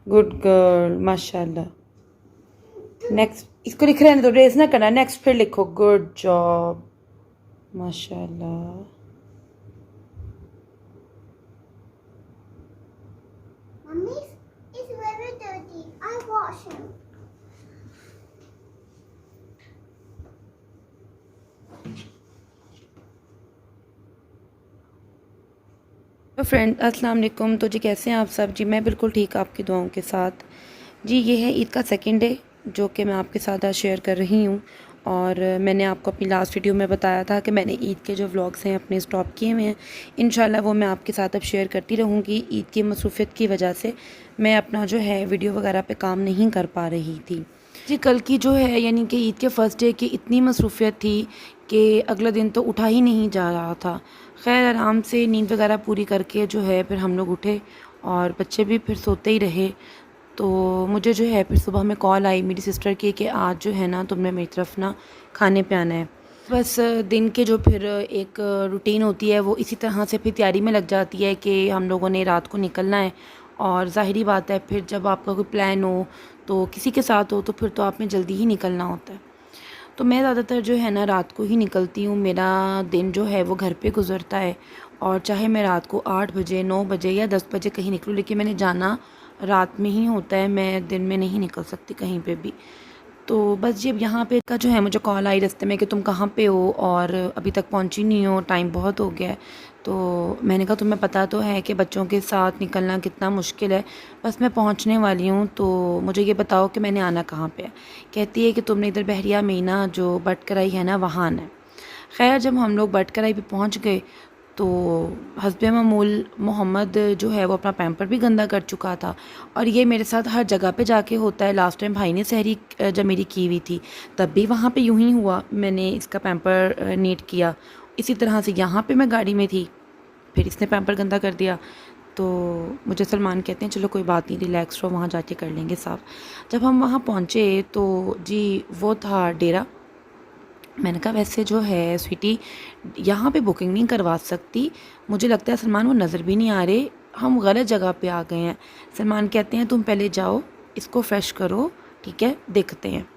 Good girl, माशाल्लाह। Next, इसको लिख रहने दो, रेस ना करना, नेक्स्ट फिर लिखो। गुड जॉब, माशाल्लाह। Mummy is very dirty. I wash him. तो फ्रेंड अस्सलाम वालेकुम। तो जी कैसे हैं आप सब? जी मैं बिल्कुल ठीक, आपकी दुआओं के साथ। जी ये है ईद का सेकंड डे जो कि मैं आपके साथ आज शेयर कर रही हूँ। और मैंने आपको अपनी लास्ट वीडियो में बताया था कि मैंने ईद के जो व्लॉग्स हैं अपने स्टॉप किए हुए हैं। इंशाल्लाह वो मैं आपके साथ अब शेयर करती रहूँगी। ईद की मसरूफियत की वजह से मैं अपना जो है वीडियो वगैरह पे काम नहीं कर पा रही थी। जी कल की जो है यानी कि ईद के फ़र्स्ट डे की इतनी मसरूफियत थी कि अगला दिन तो उठा ही नहीं जा रहा था। खैर आराम से नींद वगैरह पूरी करके जो है फिर हम लोग उठे और बच्चे भी फिर सोते ही रहे। तो मुझे जो है फिर सुबह में कॉल आई मेरी सिस्टर की कि आज जो है ना तुमने मेरी तरफ ना खाने पे आना है। बस दिन के जो फिर एक रूटीन होती है वो इसी तरह से फिर तैयारी में लग जाती है कि हम लोगों ने रात को निकलना है। और ज़ाहिरी बात है फिर जब आपका कोई प्लान हो तो किसी के साथ हो तो फिर तो आपने जल्दी ही निकलना होता है। तो मैं ज़्यादातर जो है ना रात को ही निकलती हूँ। मेरा दिन जो है वो घर पे गुज़रता है। और चाहे मैं रात को 8 बजे 9 बजे या 10 बजे कहीं निकलूँ, लेकिन मैंने जाना रात में ही होता है। मैं दिन में नहीं निकल सकती कहीं पे भी। तो बस जब यहाँ पे का जो है मुझे कॉल आई रास्ते में कि तुम कहाँ पे हो और अभी तक पहुँची नहीं हो, टाइम बहुत हो गया है। तो मैंने कहा तुम्हें पता तो है कि बच्चों के साथ निकलना कितना मुश्किल है। बस मैं पहुँचने वाली हूँ, तो मुझे ये बताओ कि मैंने आना कहाँ पे है। कहती है कि तुमने इधर बहरिया में ना जो बटकराई है ना वहाँ आना है। खैर जब हम लोग बटकराई पे पहुँच गए तो हस्बे मामूल मोहम्मद जो है वो अपना पैम्पर भी गंदा कर चुका था। और ये मेरे साथ हर जगह पे जाके होता है। लास्ट टाइम भाई ने सहरी जब मेरी की हुई थी तब भी वहाँ पे यूं ही हुआ, मैंने इसका पैम्पर नीट किया। इसी तरह से यहाँ पे मैं गाड़ी में थी, फिर इसने पैम्पर गंदा कर दिया। तो मुझे सलमान कहते हैं चलो कोई बात नहीं, रिलैक्स रहो, वहाँ जाके कर लेंगे साफ़। जब हम वहाँ पहुँचे तो जी वो था डेरा। मैंने कहा वैसे जो है स्वीटी यहाँ पे बुकिंग नहीं करवा सकती, मुझे लगता है सलमान वो नज़र भी नहीं आ रहे, हम गलत जगह पे आ गए हैं। सलमान कहते हैं तुम पहले जाओ इसको फ्रेश करो, ठीक है देखते हैं।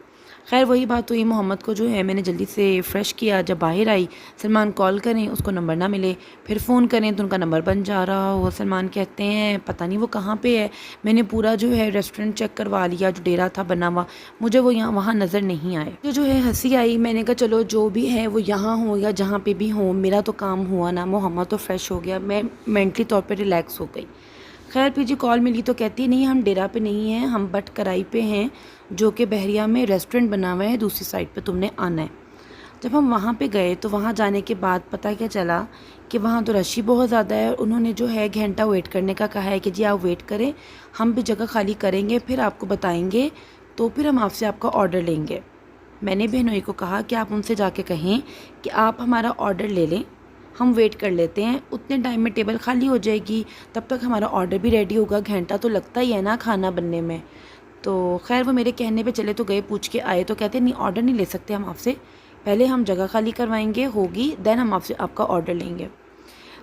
खैर वही बात हुई, मोहम्मद को जो है मैंने जल्दी से फ़्रेश किया। जब बाहर आई सलमान कॉल करें उसको नंबर ना मिले, फिर फ़ोन करें तो उनका नंबर बन जा रहा हो। सलमान कहते हैं पता नहीं वो कहाँ पे है। मैंने पूरा जो है रेस्टोरेंट चेक करवा लिया जो डेरा था बना हुआ, मुझे वो यहाँ वहाँ नज़र नहीं आए। तो जो है हंसी आई, मैंने कहा चलो जो भी है वो यहाँ हो या जहाँ पे भी हो मेरा तो काम हुआ ना। मोहम्मद तो फ्रेश हो गया, मैं मेंटली तौर पर रिलैक्स हो गई। खैर फिर जी कॉल मिली तो कहती है नहीं हम डेरा पे नहीं हैं, हम बटकराई पे हैं जो कि बहरिया में रेस्टोरेंट बना हुआ है दूसरी साइड पे, तुमने आना है। जब हम वहाँ पे गए तो वहाँ जाने के बाद पता क्या चला कि वहाँ तो रश ही बहुत ज़्यादा है। और उन्होंने जो है घंटा वेट करने का कहा है कि जी आप वेट करें, हम भी जगह खाली करेंगे फिर आपको बताएंगे, तो फिर हम आपसे आपका ऑर्डर लेंगे। मैंने बहनोई को कहा कि आप उनसे जाके कहें कि आप हमारा ऑर्डर ले लें, हम वेट कर लेते हैं, उतने टाइम में टेबल खाली हो जाएगी, तब तक हमारा ऑर्डर भी रेडी होगा। घंटा तो लगता ही है ना खाना बनने में। तो खैर वो मेरे कहने पे चले तो गए, पूछ के आए तो कहते नहीं ऑर्डर नहीं ले सकते हम आपसे, पहले हम जगह खाली करवाएंगे होगी देन हम आपसे आपका ऑर्डर लेंगे।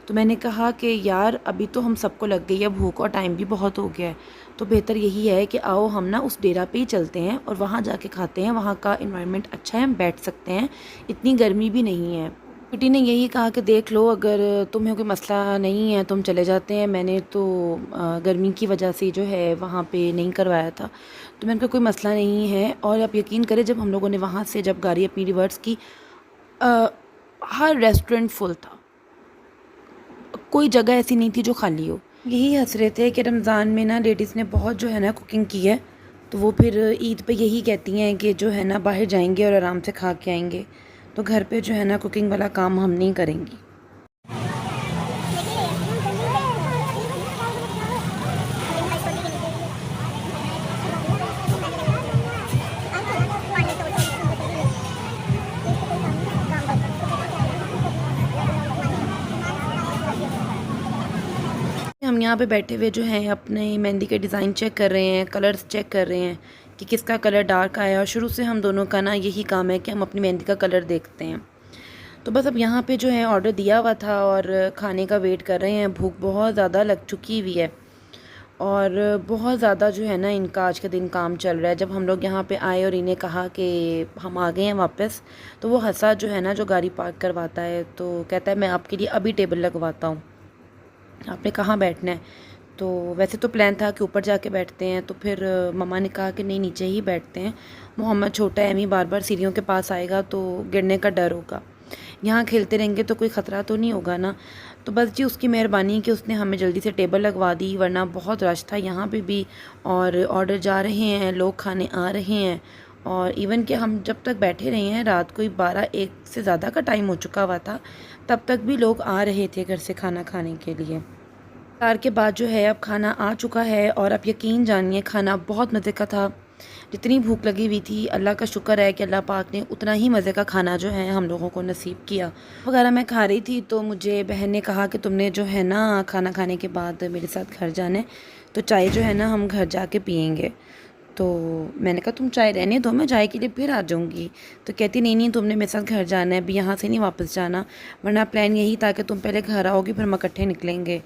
तो मैंने कहा कि यार अभी तो हम सबको लग गई है भूख और टाइम भी बहुत हो गया है, तो बेहतर यही है कि आओ हम ना उस डेरा पे ही चलते हैं और वहाँ जाके खाते हैं। वहाँ का इन्वायरमेंट अच्छा है, हम बैठ सकते हैं, इतनी गर्मी भी नहीं है। बेटी ने यही कहा कि देख लो अगर तुम्हें कोई मसला नहीं है तुम चले जाते हैं। मैंने तो गर्मी की वजह से जो है वहाँ पे नहीं करवाया था, तो मैंने कहा कोई मसला नहीं है। और आप यकीन करें जब हम लोगों ने वहाँ से जब गाड़ी अपनी रिवर्स की, हर रेस्टोरेंट फुल था, कोई जगह ऐसी नहीं थी जो खाली हो। यही हंस रहे थे कि रमज़ान में ना लेडीज़ ने बहुत जो है ना कुकिंग की है, तो वो फिर ईद पे यही कहती हैं कि जो है ना बाहर जाएंगे और आराम से खा के आएंगे, तो घर पे जो है ना कुकिंग वाला काम हम नहीं करेंगी। हम यहाँ पे बैठे हुए जो हैं अपने मेहंदी के डिज़ाइन चेक कर रहे हैं, कलर्स चेक कर रहे हैं कि किसका कलर डार्क आया। और शुरू से हम दोनों का ना यही काम है कि हम अपनी मेहंदी का कलर देखते हैं। तो बस अब यहाँ पे जो है ऑर्डर दिया हुआ था और खाने का वेट कर रहे हैं, भूख बहुत ज़्यादा लग चुकी हुई है। और बहुत ज़्यादा जो है ना इनका आज का दिन काम चल रहा है। जब हम लोग यहाँ पे आए और इन्हें कहा कि हम आ गए हैं वापस, तो वो हंसा जो है ना जो गाड़ी पार्क करवाता है, तो कहता है मैं आपके लिए अभी टेबल लगवाता हूँ, आपने कहाँ बैठना है। तो वैसे तो प्लान था कि ऊपर जाके बैठते हैं, तो फिर मम्मा ने कहा कि नहीं नीचे ही बैठते हैं, मोहम्मद छोटा है, एमी बार बार सीढ़ियों के पास आएगा तो गिरने का डर होगा, यहाँ खेलते रहेंगे तो कोई ख़तरा तो नहीं होगा ना। तो बस जी उसकी मेहरबानी कि उसने हमें जल्दी से टेबल लगवा दी, वरना बहुत रश था यहाँ पे भी, और ऑर्डर जा रहे हैं, लोग खाने आ रहे हैं। और इवन कि हम जब तक बैठे रहे हैं, रात कोई 12-1 से ज़्यादा का टाइम हो चुका हुआ था, तब तक भी लोग आ रहे थे घर से खाना खाने के लिए। इफ्तार के बाद जो है अब खाना आ चुका है, और अब यकीन जानिए खाना बहुत मज़े का था। जितनी भूख लगी हुई थी, अल्लाह का शुक्र है कि अल्लाह पाक ने उतना ही मज़े का खाना जो है हम लोगों को नसीब किया। वगैरह मैं खा रही थी तो मुझे बहन ने कहा कि तुमने जो है ना खाना खाने के बाद मेरे साथ घर जाना है, तो चाय जो है ना हम घर जाके पियेंगे। तो मैंने कहा तुम चाय रहने दो, मैं चाय के लिए फिर आ जाऊँगी। तो कहती नहीं नहीं, तुमने मेरे साथ घर जाना है, अभी यहाँ से नहीं वापस जाना, वरना प्लान यही था कि तुम पहले घर आओगी फिर हम इकट्ठे निकलेंगे।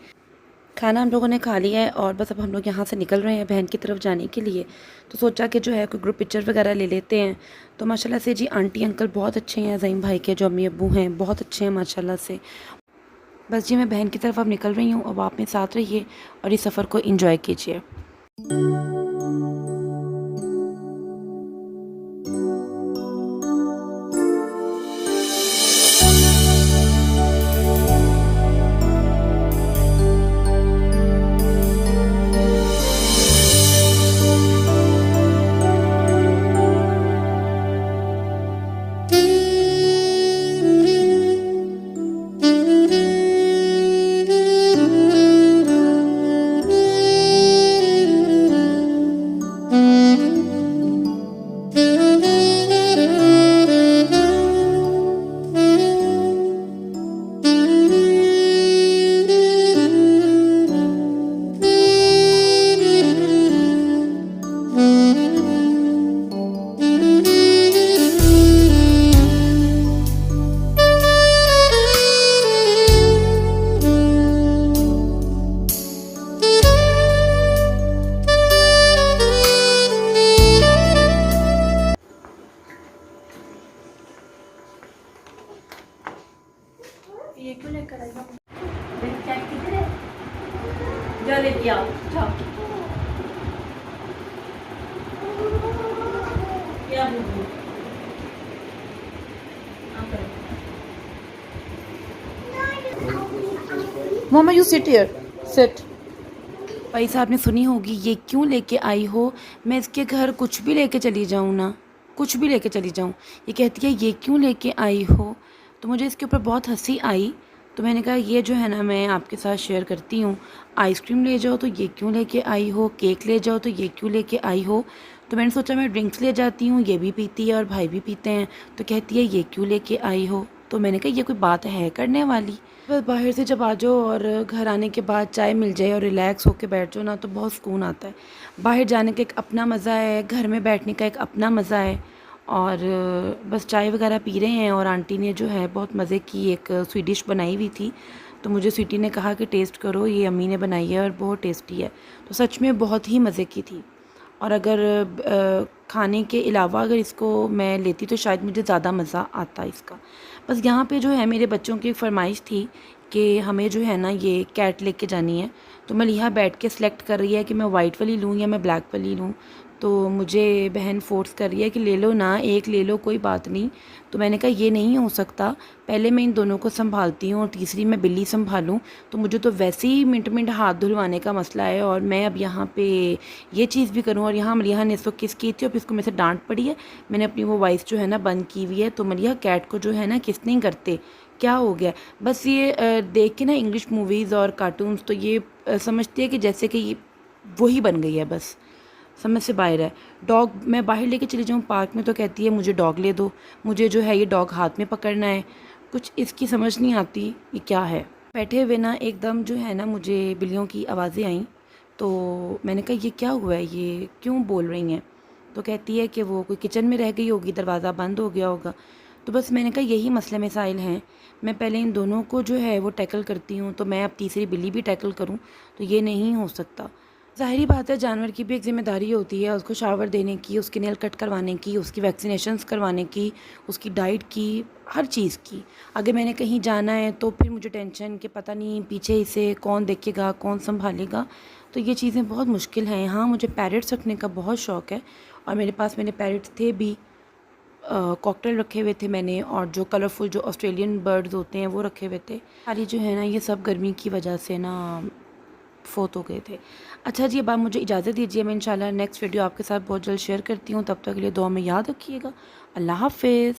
खाना हम लोगों ने खा लिया है और बस अब हम लोग यहाँ से निकल रहे हैं बहन की तरफ जाने के लिए। तो सोचा कि जो है कोई ग्रुप पिक्चर वगैरह ले लेते हैं। तो माशाल्लाह से जी आंटी अंकल बहुत अच्छे हैं, ज़ईम भाई के जो अम्मी अब्बू हैं बहुत अच्छे हैं माशाल्लाह से। बस जी मैं बहन की तरफ अब निकल रही हूँ, अब आप मेरे साथ रहिए और इस सफ़र को एंजॉय कीजिए। ये क्यों लेकर आई हो? चैट किधर है? जा लेके आओ, जाओ। क्या बुबू? आप करो। मोमा यू सिट हियर, सिट। भाई साहब ने सुनी होगी ये क्यों लेके आई हो, मैं इसके घर कुछ भी लेके चली जाऊँ ना, कुछ भी लेके चली जाऊँ, ये कहती है ये क्यों लेके आई हो। तो मुझे इसके ऊपर बहुत हंसी आई, तो मैंने कहा ये जो है ना मैं आपके साथ शेयर करती हूँ। आइसक्रीम ले जाओ तो ये क्यों लेके आई हो, केक ले जाओ तो ये क्यों लेके आई हो। तो मैंने सोचा मैं ड्रिंक्स ले जाती हूँ, ये भी पीती है और भाई भी पीते हैं, तो कहती है ये क्यों लेके आई हो। तो मैंने कहा ये कोई बात है करने वाली। बस बाहर से जब आ जाओ और घर आने के बाद चाय मिल जाए और रिलैक्स होके बैठ जाओ ना, तो बहुत सुकून आता है। बाहर जाने का एक अपना मज़ा है, घर में बैठने का एक अपना मज़ा है। और बस चाय वगैरह पी रहे हैं, और आंटी ने जो है बहुत मज़े की एक स्वीट डिश बनाई हुई थी, तो मुझे स्वीटी ने कहा कि टेस्ट करो, ये अम्मी ने बनाई है और बहुत टेस्टी है। तो सच में बहुत ही मज़े की थी। और अगर खाने के अलावा अगर इसको मैं लेती तो शायद मुझे ज़्यादा मज़ा आता इसका। बस यहाँ पे जो है मेरे बच्चों की फरमाइश थी कि हमें जो है ना ये कैट लेके जानी है, तो मलिहा बैठ के सिलेक्ट कर रही है कि मैं वाइट वाली लूँ या मैं ब्लैक वाली लूँ। तो मुझे बहन फ़ोर्स कर रही है कि ले लो ना, एक ले लो, कोई बात नहीं। तो मैंने कहा ये नहीं हो सकता, पहले मैं इन दोनों को संभालती हूँ और तीसरी मैं बिल्ली संभालूँ। तो मुझे तो वैसे ही मिनट मिनट हाथ धुलवाने का मसला है, और मैं अब यहाँ पे ये चीज़ भी करूँ। और यहाँ मलिहा ने इसको किस की थी और इसको मेरे से डांट पड़ी है, मैंने अपनी वो वॉइस जो है ना बंद की हुई है। तो मलिहा कैट को जो है ना किस नहीं करते, क्या हो गया। बस ये देख के ना इंग्लिश मूवीज़ और कार्टून्स, तो ये समझती है कि जैसे कि ये वही बन गई है, बस समझ से बाहर है। डॉग मैं बाहर लेके चली जाऊँ पार्क में तो कहती है मुझे डॉग ले दो, मुझे जो है ये डॉग हाथ में पकड़ना है, कुछ इसकी समझ नहीं आती ये क्या है। बैठे हुए ना एकदम जो है ना मुझे बिल्लियों की आवाज़ें आईं, तो मैंने कहा ये क्या हुआ है, ये क्यों बोल रही हैं। तो कहती है कि वो कोई किचन में रह गई होगी, दरवाज़ा बंद हो गया होगा। तो बस मैंने कहा यही मसले मसाइल हैं, मैं पहले इन दोनों को जो है वो टैकल करती हूँ, तो मैं अब तीसरी बिल्ली भी टैकल करूँ, तो ये नहीं हो सकता। ज़ाहिरी बात है, जानवर की भी एक ज़िम्मेदारी होती है उसको शावर देने की, उसके नेल कट करवाने की, उसकी वैक्सीनेशंस करवाने की, उसकी डाइट की, हर चीज़ की। अगर मैंने कहीं जाना है तो फिर मुझे टेंशन कि पता नहीं पीछे इसे कौन देखेगा, कौन सँभालेगा। तो ये चीज़ें बहुत मुश्किल हैं। हाँ, मुझे पैरट्स रखने का बहुत शौक़ है और मेरे पास मेरे पैरट्स थे भी। कॉकटेल रखे हुए थे मैंने, और जो कलरफुल जो ऑस्ट्रेलियन बर्ड्स होते हैं वो रखे हुए थे। सारी जो है ना ये सब गर्मी की वजह से ना फ़ौत हो गए थे। अच्छा जी, अब आप मुझे इजाज़त दीजिए, मैं इंशाल्लाह नेक्स्ट वीडियो आपके साथ बहुत जल्द शेयर करती हूँ। तब तक के लिए दुआ में याद रखिएगा। अल्लाह हाफ़िज़।